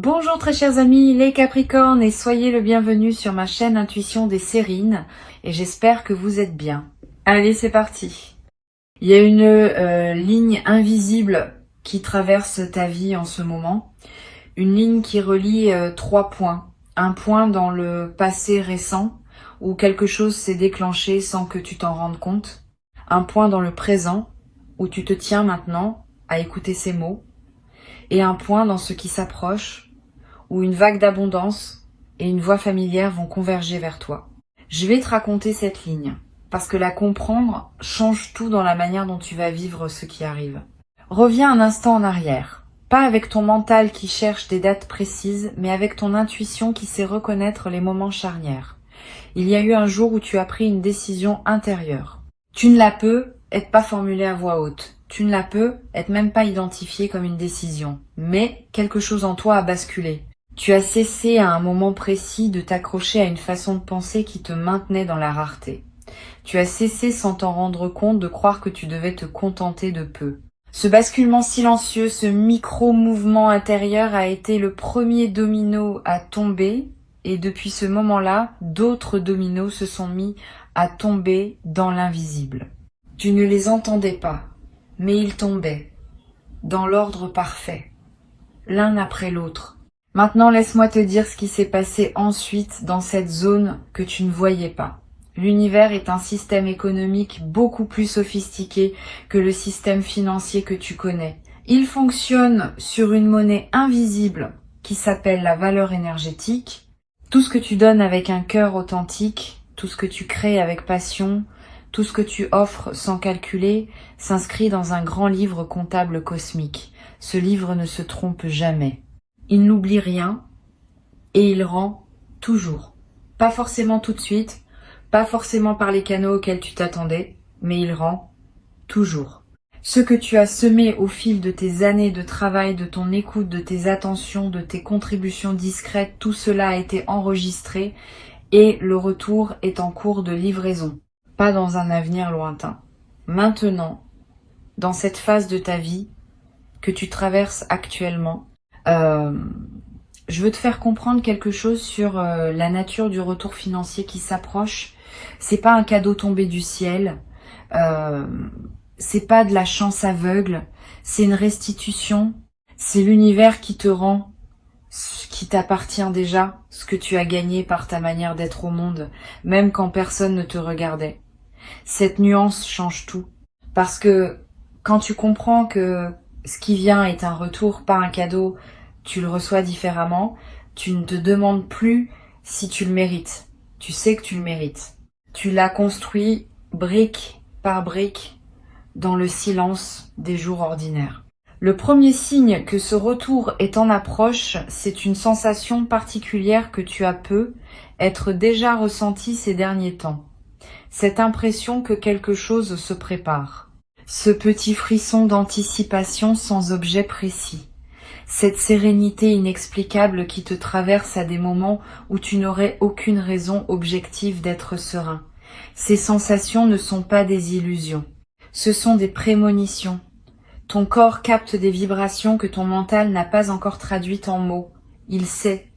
Bonjour très chers amis, les Capricornes, et soyez le bienvenu sur ma chaîne Intuition des Sérines, et j'espère que vous êtes bien. Allez, c'est parti. Il y a une ligne invisible qui traverse ta vie en ce moment, une ligne qui relie trois points. Un point dans le passé récent, où quelque chose s'est déclenché sans que tu t'en rendes compte. Un point dans le présent, où tu te tiens maintenant à écouter ces mots. Et un point dans ce qui s'approche, où une vague d'abondance et une voix familière vont converger vers toi. Je vais te raconter cette ligne, parce que la comprendre change tout dans la manière dont tu vas vivre ce qui arrive. Reviens un instant en arrière, pas avec ton mental qui cherche des dates précises, mais avec ton intuition qui sait reconnaître les moments charnières. Il y a eu un jour où tu as pris une décision intérieure. Tu ne la peux être pas formulée à voix haute. Tu ne la peux être même pas identifiée comme une décision. Mais quelque chose en toi a basculé. Tu as cessé à un moment précis de t'accrocher à une façon de penser qui te maintenait dans la rareté. Tu as cessé sans t'en rendre compte de croire que tu devais te contenter de peu. Ce basculement silencieux, ce micro-mouvement intérieur a été le premier domino à tomber, et depuis ce moment-là, d'autres dominos se sont mis à tomber dans l'invisible. Tu ne les entendais pas, mais ils tombaient, dans l'ordre parfait, l'un après l'autre. Maintenant, laisse-moi te dire ce qui s'est passé ensuite dans cette zone que tu ne voyais pas. L'univers est un système économique beaucoup plus sophistiqué que le système financier que tu connais. Il fonctionne sur une monnaie invisible qui s'appelle la valeur énergétique. Tout ce que tu donnes avec un cœur authentique, tout ce que tu crées avec passion, tout ce que tu offres sans calculer, s'inscrit dans un grand livre comptable cosmique. Ce livre ne se trompe jamais. Il n'oublie rien et il rend toujours. Pas forcément tout de suite, pas forcément par les canaux auxquels tu t'attendais, mais il rend toujours. Ce que tu as semé au fil de tes années de travail, de ton écoute, de tes attentions, de tes contributions discrètes, tout cela a été enregistré et le retour est en cours de livraison. Pas dans un avenir lointain. Maintenant, dans cette phase de ta vie que tu traverses actuellement, je veux te faire comprendre quelque chose sur la nature du retour financier qui s'approche. C'est pas un cadeau tombé du ciel, c'est pas de la chance aveugle, c'est une restitution, c'est l'univers qui te rend ce qui t'appartient déjà, ce que tu as gagné par ta manière d'être au monde, même quand personne ne te regardait. Cette nuance change tout, parce que quand tu comprends que ce qui vient est un retour, pas un cadeau, tu le reçois différemment, tu ne te demandes plus si tu le mérites. Tu sais que tu le mérites. Tu l'as construit brique par brique dans le silence des jours ordinaires. Le premier signe que ce retour est en approche, c'est une sensation particulière que tu as pu être déjà ressentie ces derniers temps. Cette impression que quelque chose se prépare. Ce petit frisson d'anticipation sans objet précis. Cette sérénité inexplicable qui te traverse à des moments où tu n'aurais aucune raison objective d'être serein. Ces sensations ne sont pas des illusions. Ce sont des prémonitions. Ton corps capte des vibrations que ton mental n'a pas encore traduites en mots. Il sait.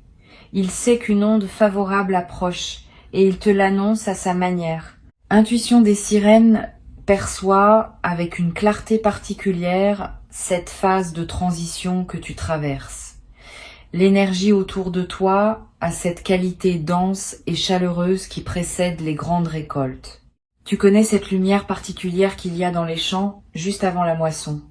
Il sait qu'une onde favorable approche et il te l'annonce à sa manière. Intuition des sirènes perçoit avec une clarté particulière cette phase de transition que tu traverses. L'énergie autour de toi a cette qualité dense et chaleureuse qui précède les grandes récoltes. Tu connais cette lumière particulière qu'il y a dans les champs juste avant la moisson.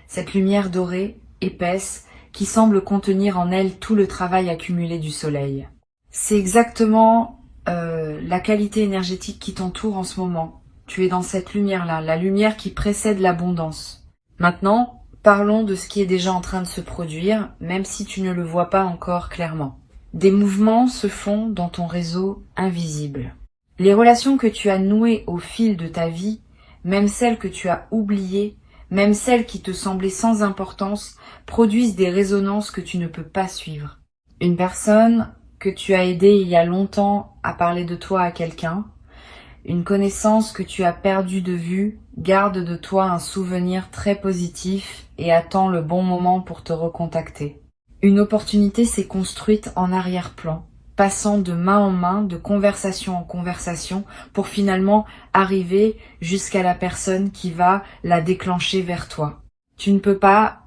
Cette lumière dorée, épaisse, qui semble contenir en elle tout le travail accumulé du soleil. C'est exactement la qualité énergétique qui t'entoure en ce moment. Tu es dans cette lumière-là, la lumière qui précède l'abondance. Maintenant, parlons de ce qui est déjà en train de se produire, même si tu ne le vois pas encore clairement. Des mouvements se font dans ton réseau invisible. Les relations que tu as nouées au fil de ta vie, même celles que tu as oubliées, même celles qui te semblaient sans importance, produisent des résonances que tu ne peux pas suivre. Une personne que tu as aidée il y a longtemps à parler de toi à quelqu'un, une connaissance que tu as perdue de vue, garde de toi un souvenir très positif et attend le bon moment pour te recontacter. Une opportunité s'est construite en arrière-plan, passant de main en main, de conversation en conversation, pour finalement arriver jusqu'à la personne qui va la déclencher vers toi. Tu ne peux pas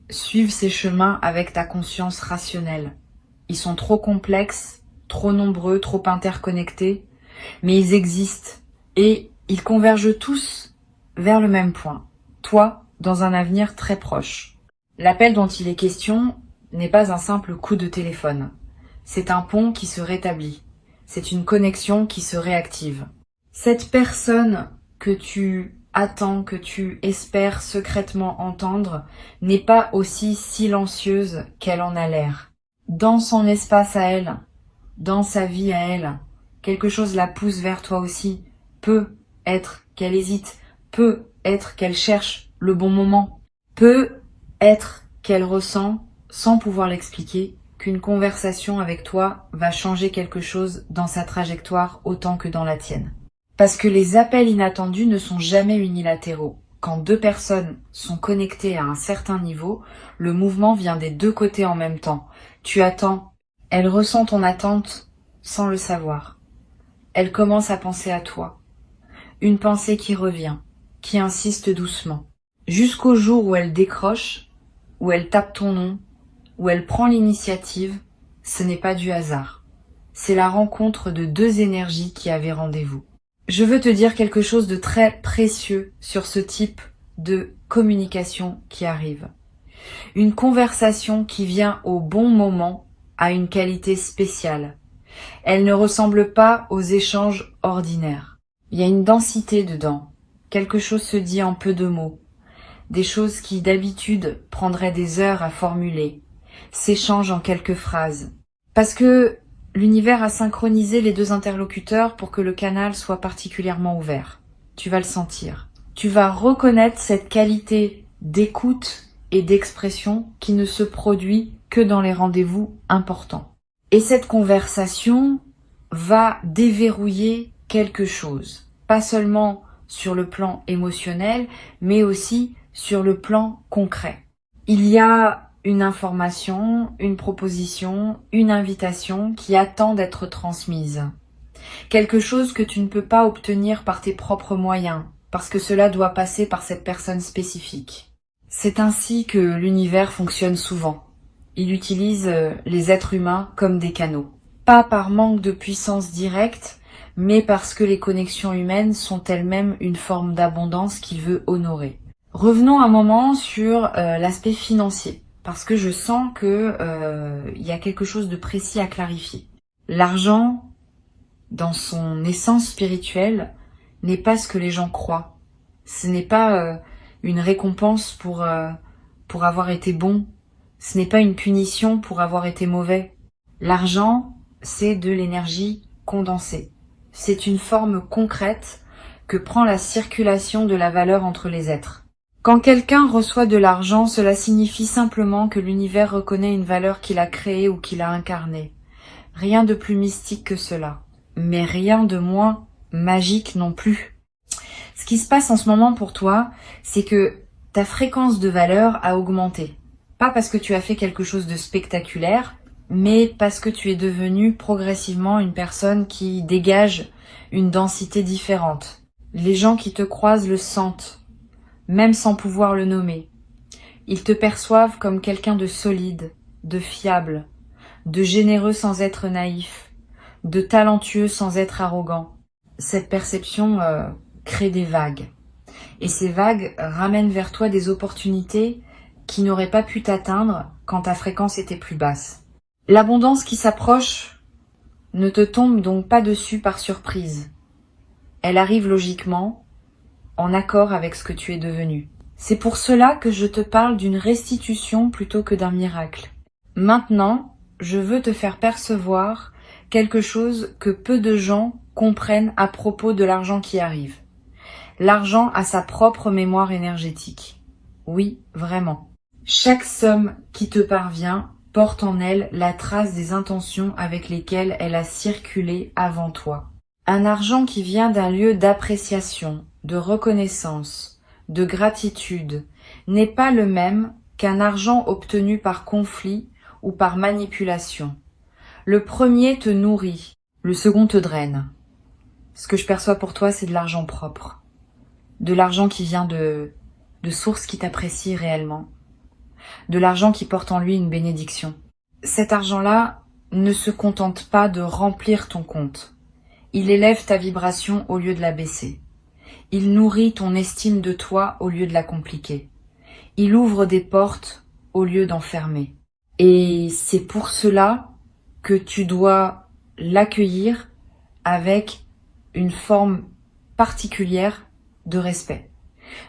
suivre ces chemins avec ta conscience rationnelle. Ils sont trop complexes, trop nombreux, trop interconnectés, mais ils existent et ils convergent tous vers le même point, toi, dans un avenir très proche. L'appel dont il est question n'est pas un simple coup de téléphone. C'est un pont qui se rétablit. C'est une connexion qui se réactive. Cette personne que tu attends, que tu espères secrètement entendre, n'est pas aussi silencieuse qu'elle en a l'air. Dans son espace à elle, dans sa vie à elle, quelque chose la pousse vers toi aussi. Peut être qu'elle hésite, peut être qu'elle cherche le bon moment, peut être qu'elle ressent, sans pouvoir l'expliquer, qu'une conversation avec toi va changer quelque chose dans sa trajectoire autant que dans la tienne. Parce que les appels inattendus ne sont jamais unilatéraux. Quand deux personnes sont connectées à un certain niveau, le mouvement vient des deux côtés en même temps. Tu attends, elle ressent ton attente sans le savoir. Elle commence à penser à toi. Une pensée qui revient, qui insiste doucement. Jusqu'au jour où elle décroche, où elle tape ton nom, où elle prend l'initiative, ce n'est pas du hasard. C'est la rencontre de deux énergies qui avaient rendez-vous. Je veux te dire quelque chose de très précieux sur ce type de communication qui arrive. Une conversation qui vient au bon moment a une qualité spéciale. Elle ne ressemble pas aux échanges ordinaires. Il y a une densité dedans. Quelque chose se dit en peu de mots. Des choses qui d'habitude prendraient des heures à formuler s'échangent en quelques phrases. Parce que l'univers a synchronisé les deux interlocuteurs pour que le canal soit particulièrement ouvert. Tu vas le sentir. Tu vas reconnaître cette qualité d'écoute et d'expression qui ne se produit que dans les rendez-vous importants. Et cette conversation va déverrouiller quelque chose. Pas seulement sur le plan émotionnel, mais aussi sur le plan concret. Il y a une information, une proposition, une invitation qui attend d'être transmise. Quelque chose que tu ne peux pas obtenir par tes propres moyens, parce que cela doit passer par cette personne spécifique. C'est ainsi que l'univers fonctionne souvent. Il utilise les êtres humains comme des canaux. Pas par manque de puissance directe, mais parce que les connexions humaines sont elles-mêmes une forme d'abondance qu'il veut honorer. Revenons un moment sur l'aspect financier, parce que je sens que y a quelque chose de précis à clarifier. L'argent, dans son essence spirituelle, n'est pas ce que les gens croient. Ce n'est pas une récompense pour avoir été bon. Ce n'est pas une punition pour avoir été mauvais. L'argent, c'est de l'énergie condensée. C'est une forme concrète que prend la circulation de la valeur entre les êtres. Quand quelqu'un reçoit de l'argent, cela signifie simplement que l'univers reconnaît une valeur qu'il a créée ou qu'il a incarnée. Rien de plus mystique que cela, mais rien de moins magique non plus. Ce qui se passe en ce moment pour toi, c'est que ta fréquence de valeur a augmenté. Pas parce que tu as fait quelque chose de spectaculaire, mais parce que tu es devenu progressivement une personne qui dégage une densité différente. Les gens qui te croisent le sentent, même sans pouvoir le nommer. Ils te perçoivent comme quelqu'un de solide, de fiable, de généreux sans être naïf, de talentueux sans être arrogant. Cette perception crée des vagues. Et ces vagues ramènent vers toi des opportunités qui n'auraient pas pu t'atteindre quand ta fréquence était plus basse. L'abondance qui s'approche ne te tombe donc pas dessus par surprise. Elle arrive logiquement, en accord avec ce que tu es devenu. C'est pour cela que je te parle d'une restitution plutôt que d'un miracle. Maintenant, je veux te faire percevoir quelque chose que peu de gens comprennent à propos de l'argent qui arrive. L'argent a sa propre mémoire énergétique. Oui, vraiment. Chaque somme qui te parvient porte en elle la trace des intentions avec lesquelles elle a circulé avant toi. Un argent qui vient d'un lieu d'appréciation, de reconnaissance, de gratitude, n'est pas le même qu'un argent obtenu par conflit ou par manipulation. Le premier te nourrit, le second te draine. Ce que je perçois pour toi, c'est de l'argent propre. De l'argent qui vient de sources qui t'apprécient réellement. De l'argent qui porte en lui une bénédiction. Cet argent-là ne se contente pas de remplir ton compte. Il élève ta vibration au lieu de la baisser. Il nourrit ton estime de toi au lieu de la compliquer. Il ouvre des portes au lieu d'en fermer. Et c'est pour cela que tu dois l'accueillir avec une forme particulière de respect.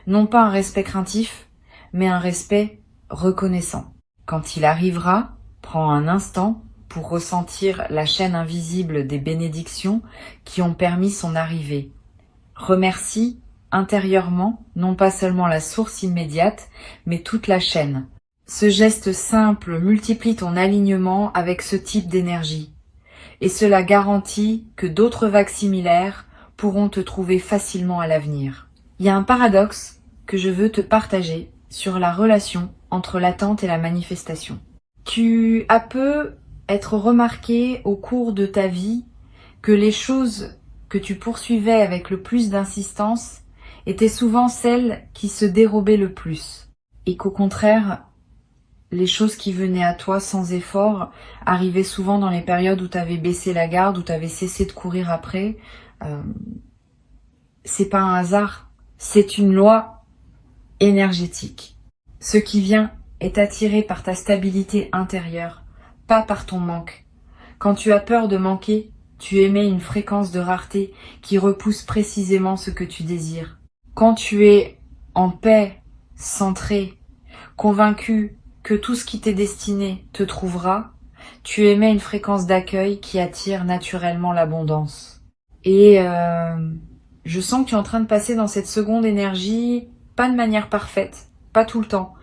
Non pas un respect craintif, mais un respect reconnaissant. Quand il arrivera, prends un instant pour ressentir la chaîne invisible des bénédictions qui ont permis son arrivée. Remercie intérieurement, non pas seulement la source immédiate, mais toute la chaîne. Ce geste simple multiplie ton alignement avec ce type d'énergie. Et cela garantit que d'autres vagues similaires pourront te trouver facilement à l'avenir. Il y a un paradoxe que je veux te partager sur la relation entre l'attente et la manifestation. Tu as peu être remarqué au cours de ta vie que les choses que tu poursuivais avec le plus d'insistance étaient souvent celles qui se dérobaient le plus, et qu'au contraire, les choses qui venaient à toi sans effort arrivaient souvent dans les périodes où tu avais baissé la garde, où tu avais cessé de courir après. C'est pas un hasard, c'est une loi énergétique. Ce qui vient est attiré par ta stabilité intérieure, pas par ton manque. Quand tu as peur de manquer, tu émets une fréquence de rareté qui repousse précisément ce que tu désires. Quand tu es en paix, centré, convaincu que tout ce qui t'est destiné te trouvera, tu émets une fréquence d'accueil qui attire naturellement l'abondance. Et je sens que tu es en train de passer dans cette seconde énergie, pas de manière parfaite, pas tout le temps,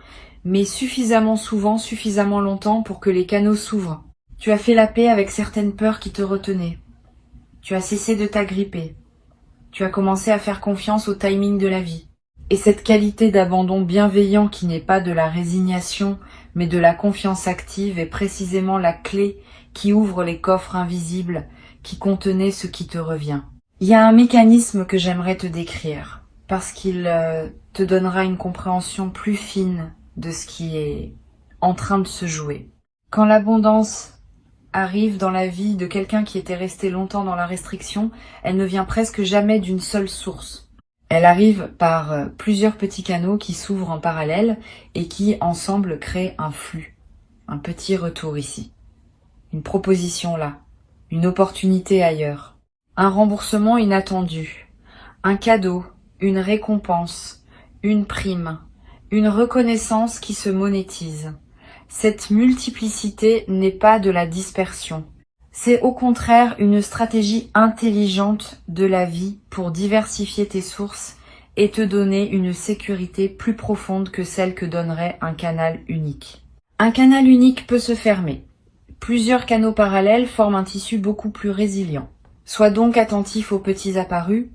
mais suffisamment souvent, suffisamment longtemps pour que les canaux s'ouvrent. Tu as fait la paix avec certaines peurs qui te retenaient. Tu as cessé de t'agripper. Tu as commencé à faire confiance au timing de la vie. Et cette qualité d'abandon bienveillant qui n'est pas de la résignation, mais de la confiance active est précisément la clé qui ouvre les coffres invisibles qui contenaient ce qui te revient. Il y a un mécanisme que j'aimerais te décrire, parce qu'il te donnera une compréhension plus fine de ce qui est en train de se jouer. Quand l'abondance arrive dans la vie de quelqu'un qui était resté longtemps dans la restriction, elle ne vient presque jamais d'une seule source. Elle arrive par plusieurs petits canaux qui s'ouvrent en parallèle et qui ensemble créent un flux, un petit retour ici, une proposition là, une opportunité ailleurs, un remboursement inattendu, un cadeau, une récompense, une prime, une reconnaissance qui se monétise. Cette multiplicité n'est pas de la dispersion. C'est au contraire une stratégie intelligente de la vie pour diversifier tes sources et te donner une sécurité plus profonde que celle que donnerait un canal unique. Un canal unique peut se fermer. Plusieurs canaux parallèles forment un tissu beaucoup plus résilient. Sois donc attentif aux petits apparus.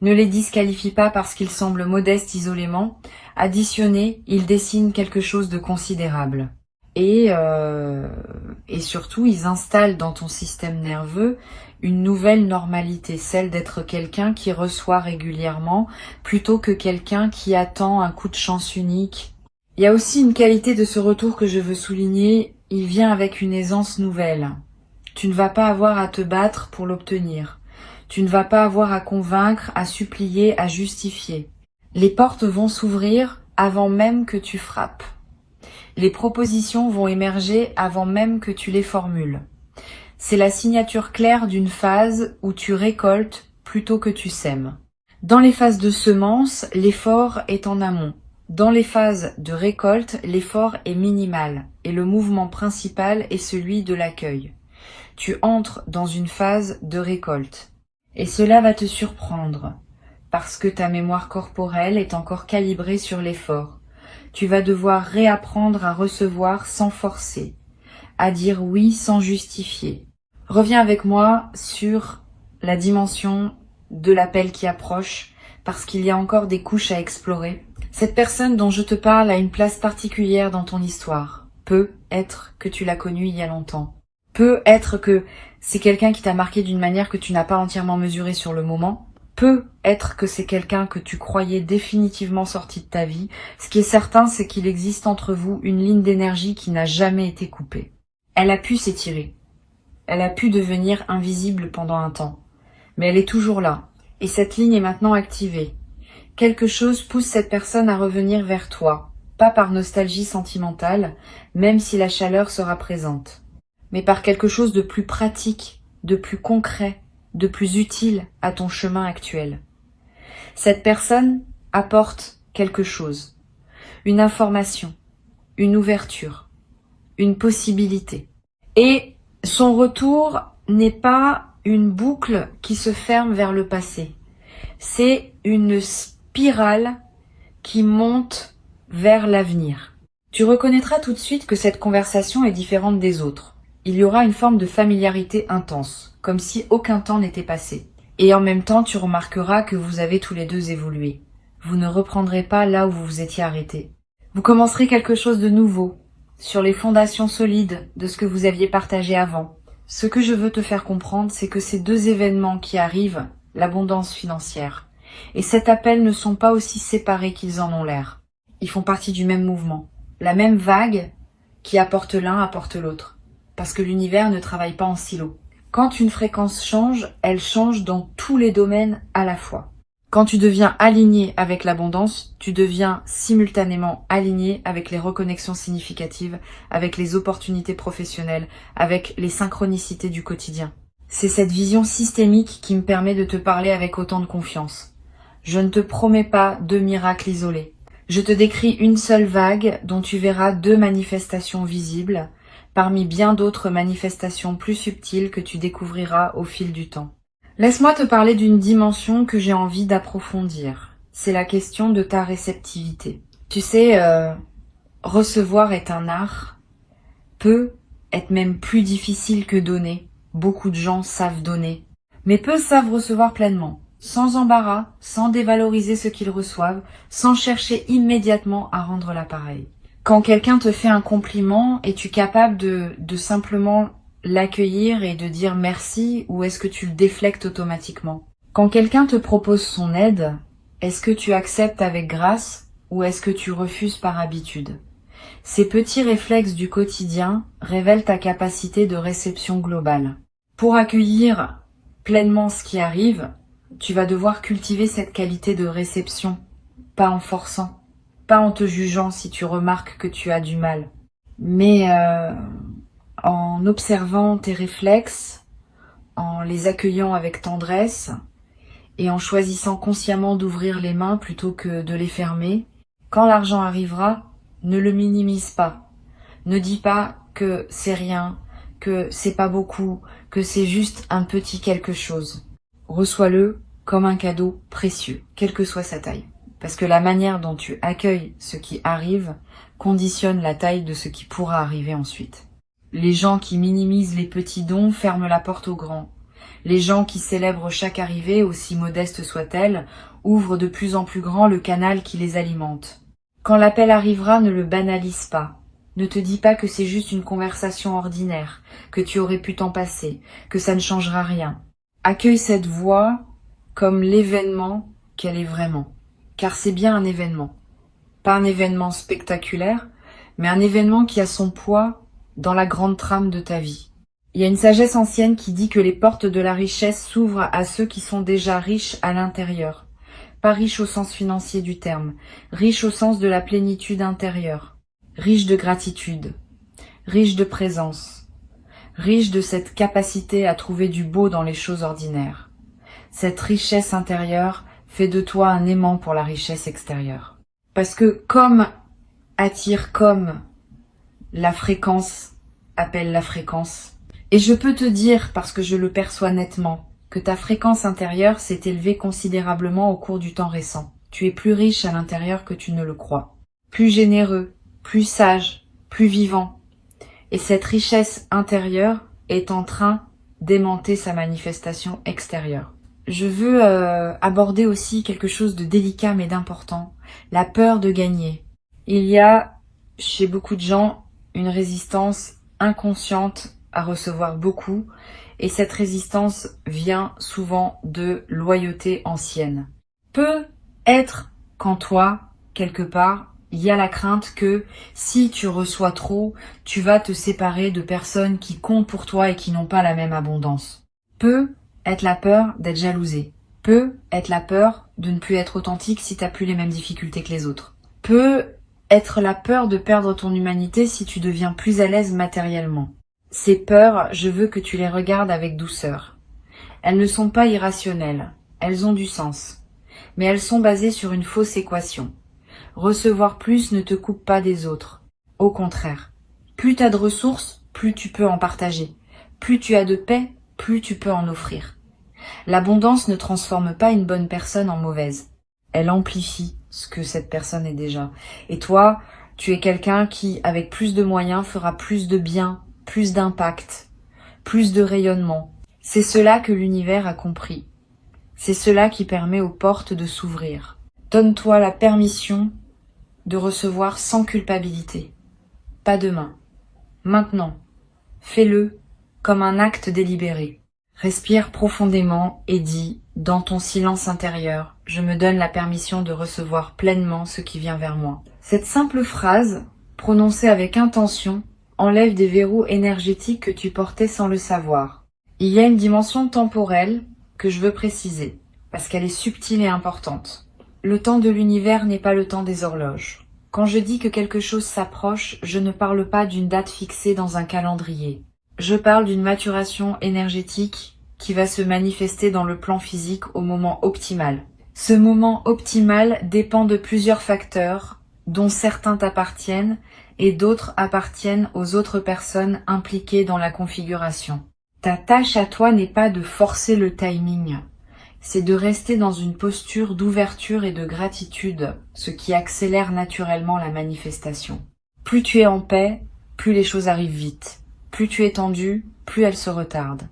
Ne les disqualifie pas parce qu'ils semblent modestes isolément. Additionnés, ils dessinent quelque chose de considérable. Et surtout, ils installent dans ton système nerveux une nouvelle normalité, celle d'être quelqu'un qui reçoit régulièrement plutôt que quelqu'un qui attend un coup de chance unique. Il y a aussi une qualité de ce retour que je veux souligner, il vient avec une aisance nouvelle. Tu ne vas pas avoir à te battre pour l'obtenir. Tu ne vas pas avoir à convaincre, à supplier, à justifier. Les portes vont s'ouvrir avant même que tu frappes. Les propositions vont émerger avant même que tu les formules. C'est la signature claire d'une phase où tu récoltes plutôt que tu sèmes. Dans les phases de semence, l'effort est en amont. Dans les phases de récolte, l'effort est minimal et le mouvement principal est celui de l'accueil. Tu entres dans une phase de récolte et cela va te surprendre parce que ta mémoire corporelle est encore calibrée sur l'effort. Tu vas devoir réapprendre à recevoir sans forcer, à dire oui sans justifier. Reviens avec moi sur la dimension de l'appel qui approche, parce qu'il y a encore des couches à explorer. Cette personne dont je te parle a une place particulière dans ton histoire. peut être que tu l'as connu il y a longtemps. Peut être que c'est quelqu'un qui t'a marqué d'une manière que tu n'as pas entièrement mesurée sur le moment. Peut être que c'est quelqu'un que tu croyais définitivement sorti de ta vie. Ce qui est certain, c'est qu'il existe entre vous une ligne d'énergie qui n'a jamais été coupée. Elle a pu s'étirer. Elle a pu devenir invisible pendant un temps. Mais elle est toujours là. Et cette ligne est maintenant activée. Quelque chose pousse cette personne à revenir vers toi. Pas par nostalgie sentimentale, même si la chaleur sera présente. Mais par quelque chose de plus pratique, de plus concret, de plus utile à ton chemin actuel. Cette personne apporte quelque chose. Une information, une ouverture, une possibilité. Et son retour n'est pas une boucle qui se ferme vers le passé. C'est une spirale qui monte vers l'avenir. Tu reconnaîtras tout de suite que cette conversation est différente des autres. Il y aura une forme de familiarité intense, comme si aucun temps n'était passé. Et en même temps, tu remarqueras que vous avez tous les deux évolué. Vous ne reprendrez pas là où vous vous étiez arrêté. Vous commencerez quelque chose de nouveau, sur les fondations solides de ce que vous aviez partagé avant. Ce que je veux te faire comprendre, c'est que ces deux événements qui arrivent, l'abondance financière, et cet appel ne sont pas aussi séparés qu'ils en ont l'air. Ils font partie du même mouvement. La même vague qui apporte l'un apporte l'autre. Parce que l'univers ne travaille pas en silo. Quand une fréquence change, elle change dans tous les domaines à la fois. Quand tu deviens aligné avec l'abondance, tu deviens simultanément aligné avec les reconnexions significatives, avec les opportunités professionnelles, avec les synchronicités du quotidien. C'est cette vision systémique qui me permet de te parler avec autant de confiance. Je ne te promets pas deux miracles isolés. Je te décris une seule vague dont tu verras deux manifestations visibles, parmi bien d'autres manifestations plus subtiles que tu découvriras au fil du temps. Laisse-moi te parler d'une dimension que j'ai envie d'approfondir. C'est la question de ta réceptivité. Tu sais, recevoir est un art, peut être même plus difficile que donner. Beaucoup de gens savent donner, mais peu savent recevoir pleinement, sans embarras, sans dévaloriser ce qu'ils reçoivent, sans chercher immédiatement à rendre l'appareil. Quand quelqu'un te fait un compliment, es-tu capable de simplement l'accueillir et de dire merci, ou est-ce que tu le déflectes automatiquement? Quand quelqu'un te propose son aide, est-ce que tu acceptes avec grâce ou est-ce que tu refuses par habitude? Ces petits réflexes du quotidien révèlent ta capacité de réception globale. Pour accueillir pleinement ce qui arrive, tu vas devoir cultiver cette qualité de réception, pas en forçant, pas en te jugeant si tu remarques que tu as du mal, mais en observant tes réflexes, en les accueillant avec tendresse et en choisissant consciemment d'ouvrir les mains plutôt que de les fermer. Quand l'argent arrivera, ne le minimise pas. Ne dis pas que c'est rien, que c'est pas beaucoup, que c'est juste un petit quelque chose. Reçois-le comme un cadeau précieux, quelle que soit sa taille. Parce que la manière dont tu accueilles ce qui arrive conditionne la taille de ce qui pourra arriver ensuite. Les gens qui minimisent les petits dons ferment la porte aux grands. Les gens qui célèbrent chaque arrivée, aussi modeste soit-elle, ouvrent de plus en plus grand le canal qui les alimente. Quand l'appel arrivera, ne le banalise pas. Ne te dis pas que c'est juste une conversation ordinaire, que tu aurais pu t'en passer, que ça ne changera rien. Accueille cette voix comme l'événement qu'elle est vraiment. Car c'est bien un événement. Pas un événement spectaculaire, mais un événement qui a son poids dans la grande trame de ta vie. Il y a une sagesse ancienne qui dit que les portes de la richesse s'ouvrent à ceux qui sont déjà riches à l'intérieur. Pas riches au sens financier du terme, riches au sens de la plénitude intérieure, riches de gratitude, riches de présence, riches de cette capacité à trouver du beau dans les choses ordinaires. Cette richesse intérieure fait de toi un aimant pour la richesse extérieure. Parce que comme attire comme, la fréquence appelle la fréquence. Et je peux te dire, parce que je le perçois nettement, que ta fréquence intérieure s'est élevée considérablement au cours du temps récent. Tu es plus riche à l'intérieur que tu ne le crois. Plus généreux, plus sage, plus vivant. Et cette richesse intérieure est en train d'aimanter sa manifestation extérieure. Je veux aborder aussi quelque chose de délicat mais d'important. La peur de gagner. Il y a, chez beaucoup de gens, une résistance inconsciente à recevoir beaucoup, et cette résistance vient souvent de loyauté ancienne. Peut être qu'en toi, quelque part, il y a la crainte que si tu reçois trop, tu vas te séparer de personnes qui comptent pour toi et qui n'ont pas la même abondance. Peut être la peur d'être jalousé. Peut être la peur de ne plus être authentique si tu n'as plus les mêmes difficultés que les autres. Peut être la peur de perdre ton humanité si tu deviens plus à l'aise matériellement. Ces peurs, je veux que tu les regardes avec douceur. Elles ne sont pas irrationnelles, elles ont du sens. Mais elles sont basées sur une fausse équation. Recevoir plus ne te coupe pas des autres. Au contraire, plus tu as de ressources, plus tu peux en partager. Plus tu as de paix, plus tu peux en offrir. L'abondance ne transforme pas une bonne personne en mauvaise. Elle amplifie ce que cette personne est déjà. Et toi, tu es quelqu'un qui, avec plus de moyens, fera plus de bien, plus d'impact, plus de rayonnement. C'est cela que l'univers a compris. C'est cela qui permet aux portes de s'ouvrir. Donne-toi la permission de recevoir sans culpabilité. Pas demain. Maintenant. Fais-le comme un acte délibéré. Respire profondément et dis, dans ton silence intérieur, je me donne la permission de recevoir pleinement ce qui vient vers moi. Cette simple phrase, prononcée avec intention, enlève des verrous énergétiques que tu portais sans le savoir. Il y a une dimension temporelle que je veux préciser, parce qu'elle est subtile et importante. Le temps de l'univers n'est pas le temps des horloges. Quand je dis que quelque chose s'approche, je ne parle pas d'une date fixée dans un calendrier. Je parle d'une maturation énergétique qui va se manifester dans le plan physique au moment optimal. Ce moment optimal dépend de plusieurs facteurs, dont certains t'appartiennent et d'autres appartiennent aux autres personnes impliquées dans la configuration. Ta tâche à toi n'est pas de forcer le timing, c'est de rester dans une posture d'ouverture et de gratitude, ce qui accélère naturellement la manifestation. Plus tu es en paix, plus les choses arrivent vite. Plus tu es tendu, plus elles se retardent.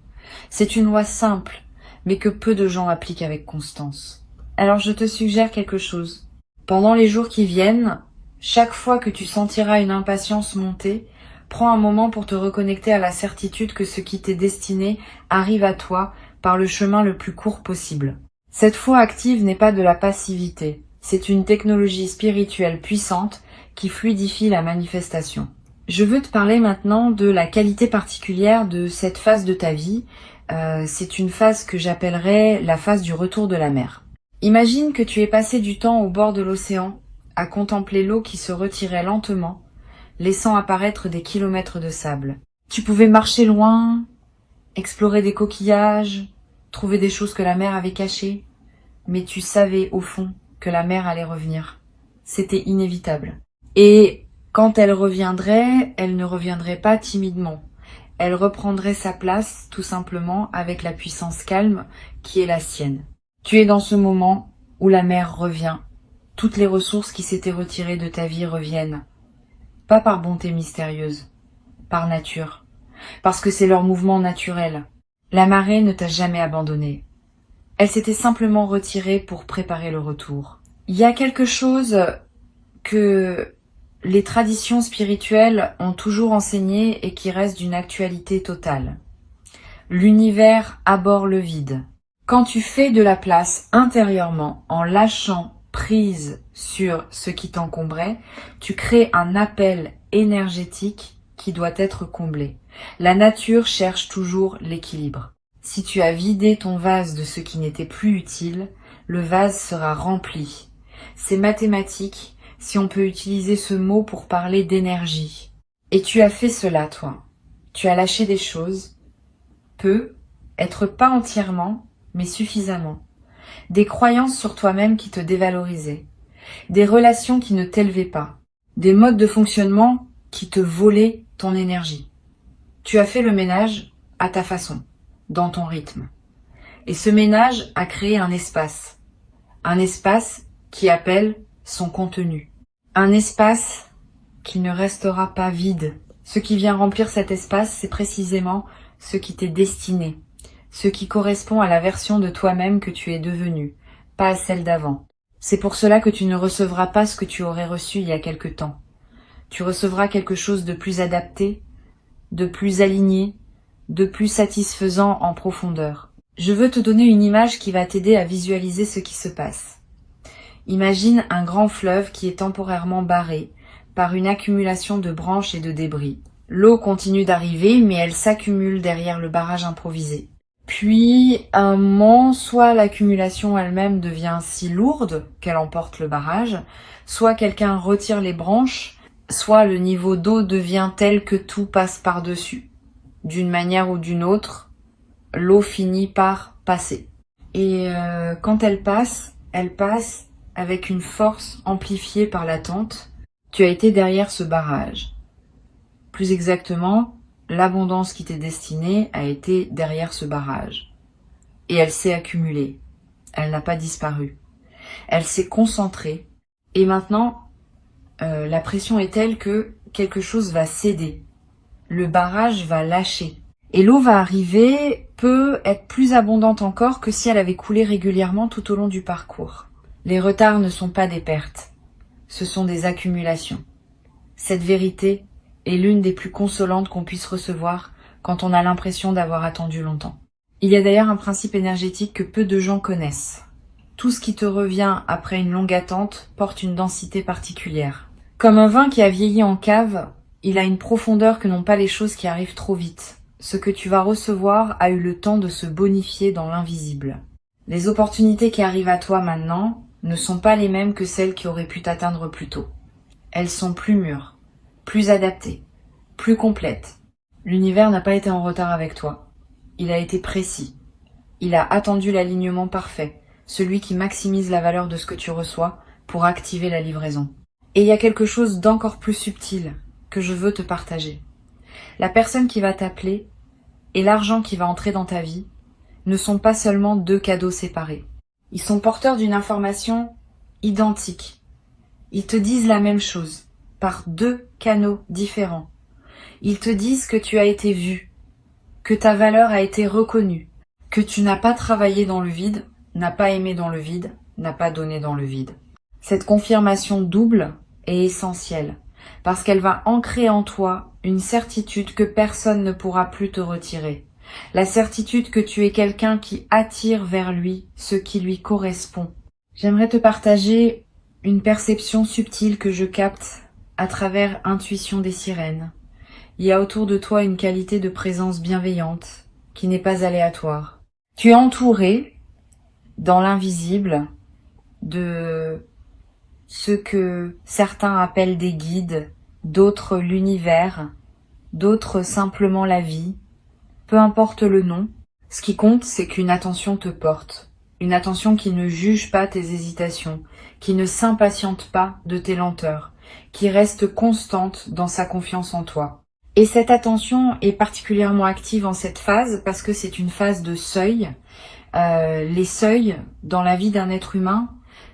C'est une loi simple, mais que peu de gens appliquent avec constance. Alors je te suggère quelque chose. Pendant les jours qui viennent, chaque fois que tu sentiras une impatience monter, prends un moment pour te reconnecter à la certitude que ce qui t'est destiné arrive à toi par le chemin le plus court possible. Cette foi active n'est pas de la passivité, c'est une technologie spirituelle puissante qui fluidifie la manifestation. Je veux te parler maintenant de la qualité particulière de cette phase de ta vie. C'est une phase que j'appellerais la phase du retour de la mer. Imagine que tu aies passé du temps au bord de l'océan, à contempler l'eau qui se retirait lentement, laissant apparaître des kilomètres de sable. Tu pouvais marcher loin, explorer des coquillages, trouver des choses que la mer avait cachées, mais tu savais au fond que la mer allait revenir. C'était inévitable. Et quand elle ne reviendrait pas timidement. Elle reprendrait sa place tout simplement avec la puissance calme qui est la sienne. Tu es dans ce moment où la mer revient. Toutes les ressources qui s'étaient retirées de ta vie reviennent. Pas par bonté mystérieuse, par nature. Parce que c'est leur mouvement naturel. La marée ne t'a jamais abandonné. Elle s'était simplement retirée pour préparer le retour. Il y a quelque chose que les traditions spirituelles ont toujours enseigné et qui reste d'une actualité totale. L'univers abhorre le vide. Quand tu fais de la place intérieurement en lâchant prise sur ce qui t'encombrait, tu crées un appel énergétique qui doit être comblé. La nature cherche toujours l'équilibre. Si tu as vidé ton vase de ce qui n'était plus utile, le vase sera rempli. C'est mathématique, si on peut utiliser ce mot pour parler d'énergie. Et tu as fait cela, toi. Tu as lâché des choses, peu, être pas entièrement, mais suffisamment. Des croyances sur toi-même qui te dévalorisaient, des relations qui ne t'élevaient pas, des modes de fonctionnement qui te volaient ton énergie. Tu as fait le ménage à ta façon, dans ton rythme. Et ce ménage a créé un espace qui appelle son contenu. Un espace qui ne restera pas vide. Ce qui vient remplir cet espace, c'est précisément ce qui t'est destiné, ce qui correspond à la version de toi-même que tu es devenu, pas à celle d'avant. C'est pour cela que tu ne recevras pas ce que tu aurais reçu il y a quelque temps. Tu recevras quelque chose de plus adapté, de plus aligné, de plus satisfaisant en profondeur. Je veux te donner une image qui va t'aider à visualiser ce qui se passe. Imagine un grand fleuve qui est temporairement barré par une accumulation de branches et de débris. L'eau continue d'arriver, mais elle s'accumule derrière le barrage improvisé. Puis, à un moment, soit l'accumulation elle-même devient si lourde qu'elle emporte le barrage, soit quelqu'un retire les branches, soit le niveau d'eau devient tel que tout passe par-dessus. D'une manière ou d'une autre, l'eau finit par passer. Et quand elle passe avec une force amplifiée par l'attente. Tu as été derrière ce barrage. Plus exactement, l'abondance qui t'est destinée a été derrière ce barrage. Et elle s'est accumulée. Elle n'a pas disparu. Elle s'est concentrée. Et maintenant, la pression est telle que quelque chose va céder. Le barrage va lâcher. Et l'eau va arriver, peut être plus abondante encore que si elle avait coulé régulièrement tout au long du parcours. Les retards ne sont pas des pertes. Ce sont des accumulations. Cette vérité est l'une des plus consolantes qu'on puisse recevoir quand on a l'impression d'avoir attendu longtemps. Il y a d'ailleurs un principe énergétique que peu de gens connaissent. Tout ce qui te revient après une longue attente porte une densité particulière. Comme un vin qui a vieilli en cave, il a une profondeur que n'ont pas les choses qui arrivent trop vite. Ce que tu vas recevoir a eu le temps de se bonifier dans l'invisible. Les opportunités qui arrivent à toi maintenant ne sont pas les mêmes que celles qui auraient pu t'atteindre plus tôt. Elles sont plus mûres, plus adaptées, plus complètes. L'univers n'a pas été en retard avec toi. Il a été précis. Il a attendu l'alignement parfait, celui qui maximise la valeur de ce que tu reçois pour activer la livraison. Et il y a quelque chose d'encore plus subtil que je veux te partager. La personne qui va t'appeler et l'argent qui va entrer dans ta vie ne sont pas seulement deux cadeaux séparés. Ils sont porteurs d'une information identique. Ils te disent la même chose, par deux canaux différents. Ils te disent que tu as été vu, que ta valeur a été reconnue, que tu n'as pas travaillé dans le vide, n'as pas aimé dans le vide, n'as pas donné dans le vide. Cette confirmation double est essentielle, parce qu'elle va ancrer en toi une certitude que personne ne pourra plus te retirer. La certitude que tu es quelqu'un qui attire vers lui ce qui lui correspond. J'aimerais te partager une perception subtile que je capte à travers Intuition des sirènes. Il y a autour de toi une qualité de présence bienveillante qui n'est pas aléatoire. Tu es entouré, dans l'invisible, de ce que certains appellent des guides, d'autres l'univers, d'autres simplement la vie. Peu importe le nom, ce qui compte, c'est qu'une attention te porte. Une attention qui ne juge pas tes hésitations, qui ne s'impatiente pas de tes lenteurs, qui reste constante dans sa confiance en toi. Et cette attention est particulièrement active en cette phase parce que c'est une phase de seuil. Les seuils dans la vie d'un être humain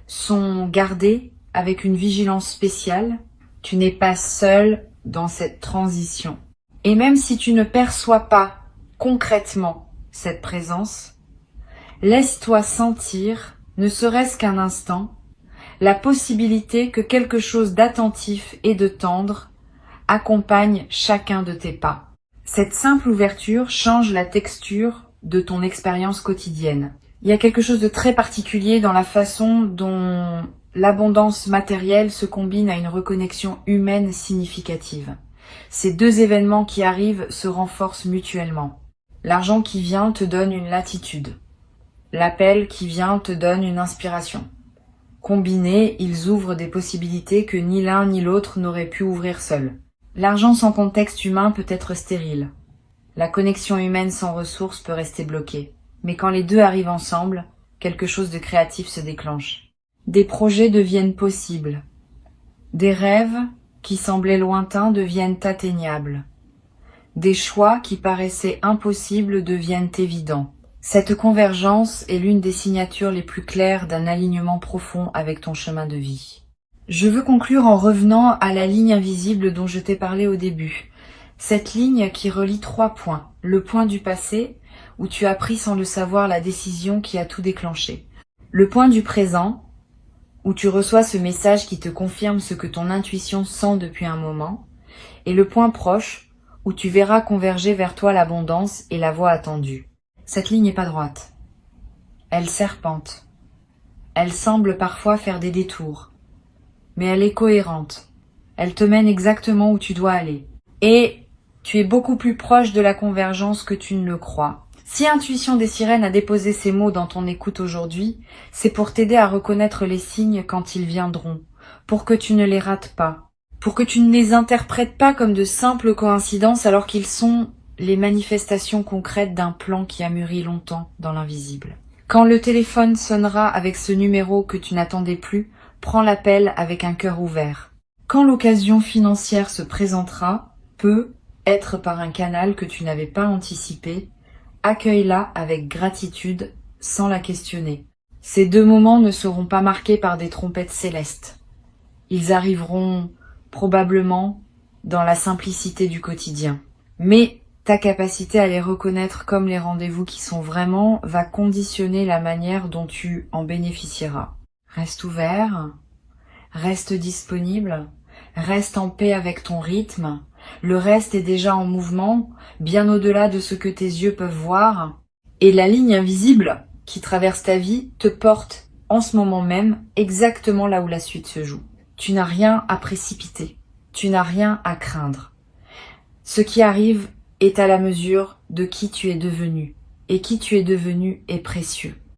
sont gardés avec une vigilance spéciale. Tu n'es pas seul dans cette transition. Et même si tu ne perçois pas concrètement cette présence, laisse-toi sentir, ne serait-ce qu'un instant, la possibilité que quelque chose d'attentif et de tendre accompagne chacun de tes pas. Cette simple ouverture change la texture de ton expérience quotidienne. Il y a quelque chose de très particulier dans la façon dont l'abondance matérielle se combine à une reconnexion humaine significative. Ces deux événements qui arrivent se renforcent mutuellement. L'argent qui vient te donne une latitude. L'appel qui vient te donne une inspiration. Combinés, ils ouvrent des possibilités que ni l'un ni l'autre n'aurait pu ouvrir seul. L'argent sans contexte humain peut être stérile. La connexion humaine sans ressources peut rester bloquée. Mais quand les deux arrivent ensemble, quelque chose de créatif se déclenche. Des projets deviennent possibles. Des rêves qui semblaient lointains deviennent atteignables. Des choix qui paraissaient impossibles deviennent évidents. Cette convergence est l'une des signatures les plus claires d'un alignement profond avec ton chemin de vie. Je veux conclure en revenant à la ligne invisible dont je t'ai parlé au début. Cette ligne qui relie 3 points. Le point du passé, où tu as pris sans le savoir la décision qui a tout déclenché. Le point du présent, où tu reçois ce message qui te confirme ce que ton intuition sent depuis un moment, et le point proche, où tu verras converger vers toi l'abondance et la voie attendue. Cette ligne n'est pas droite. Elle serpente. Elle semble parfois faire des détours. Mais elle est cohérente. Elle te mène exactement où tu dois aller. Et tu es beaucoup plus proche de la convergence que tu ne le crois. Si Intuition des Sirènes a déposé ces mots dans ton écoute aujourd'hui, c'est pour t'aider à reconnaître les signes quand ils viendront, pour que tu ne les rates pas, pour que tu ne les interprètes pas comme de simples coïncidences alors qu'ils sont les manifestations concrètes d'un plan qui a mûri longtemps dans l'invisible. Quand le téléphone sonnera avec ce numéro que tu n'attendais plus, prends l'appel avec un cœur ouvert. Quand l'occasion financière se présentera, peut être par un canal que tu n'avais pas anticipé, accueille-la avec gratitude sans la questionner. Ces 2 moments ne seront pas marqués par des trompettes célestes. Ils arriveront probablement dans la simplicité du quotidien. Mais ta capacité à les reconnaître comme les rendez-vous qui sont vraiment va conditionner la manière dont tu en bénéficieras. Reste ouvert, reste disponible, reste en paix avec ton rythme. Le reste est déjà en mouvement, bien au-delà de ce que tes yeux peuvent voir. Et la ligne invisible qui traverse ta vie te porte en ce moment même exactement là où la suite se joue. Tu n'as rien à précipiter, tu n'as rien à craindre. Ce qui arrive est à la mesure de qui tu es devenu. Et qui tu es devenu est précieux.